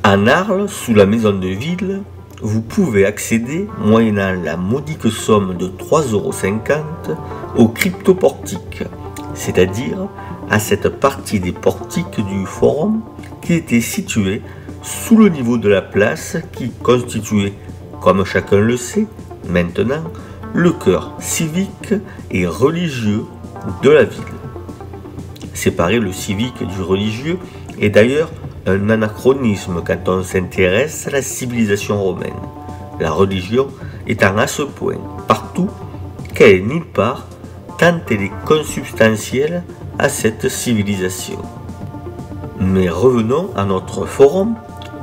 À Arles, sous la maison de ville, vous pouvez accéder, moyennant la modique somme de 3,50 € au cryptoportique, c'est-à-dire à cette partie des portiques du forum qui était située sous le niveau de la place qui constituait, comme chacun le sait maintenant, le cœur civique et religieux de la ville. Séparer le civique du religieux est d'ailleurs un anachronisme quand on s'intéresse à la civilisation romaine, la religion étant à ce point partout qu'elle est nulle part tant elle est consubstantielle à cette civilisation. Mais revenons à notre forum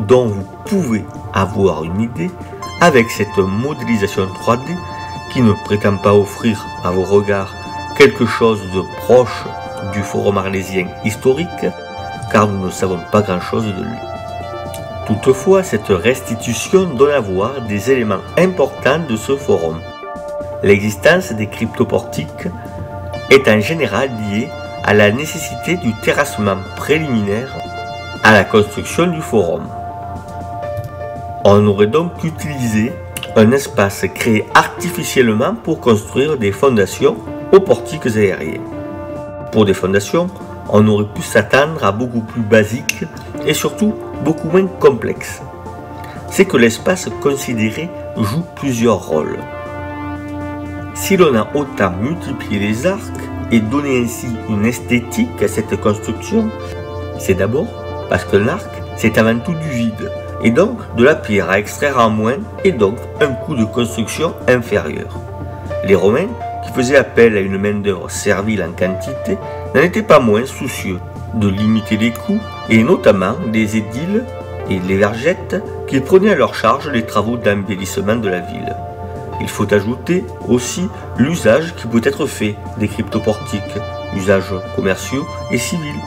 dont vous pouvez avoir une idée avec cette modélisation 3D qui ne prétend pas offrir à vos regards quelque chose de proche du forum arlésien historique, car nous ne savons pas grand-chose de lui. Toutefois, cette restitution donne à voir des éléments importants de ce forum. L'existence des cryptoportiques est en général liée à la nécessité du terrassement préliminaire à la construction du forum. On aurait donc utilisé un espace créé artificiellement pour construire des fondations aux portiques aériens. Pour des fondations, on aurait pu s'attendre à beaucoup plus basique et surtout beaucoup moins complexe. C'est que l'espace considéré joue plusieurs rôles. Si l'on a autant multiplié les arcs et donné ainsi une esthétique à cette construction, c'est d'abord parce que l'arc c'est avant tout du vide et donc de la pierre à extraire en moins et donc un coût de construction inférieur. Les Romains, qui faisaient appel à une main-d'œuvre servile en quantité, n'en étaient pas moins soucieux de limiter les coûts et notamment les édiles et les vergettes qui prenaient à leur charge les travaux d'embellissement de la ville. Il faut ajouter aussi l'usage qui peut être fait des cryptoportiques, usages commerciaux et civils.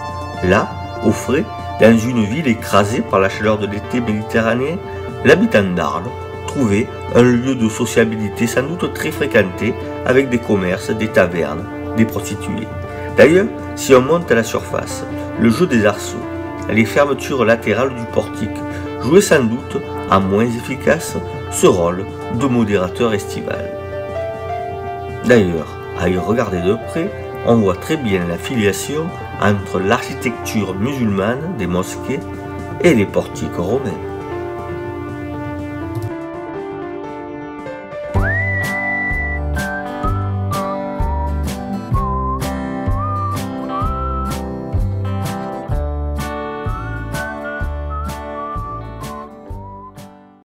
Là, au frais, dans une ville écrasée par la chaleur de l'été méditerranéen, l'habitant d'Arles trouvait un lieu de sociabilité sans doute très fréquenté avec des commerces, des tavernes, des prostituées. D'ailleurs, si on monte à la surface, le jeu des arceaux, les fermetures latérales du portique jouaient sans doute, en moins efficace, ce rôle de modérateur estival. D'ailleurs, à y regarder de près, on voit très bien la filiation entre l'architecture musulmane des mosquées et les portiques romains.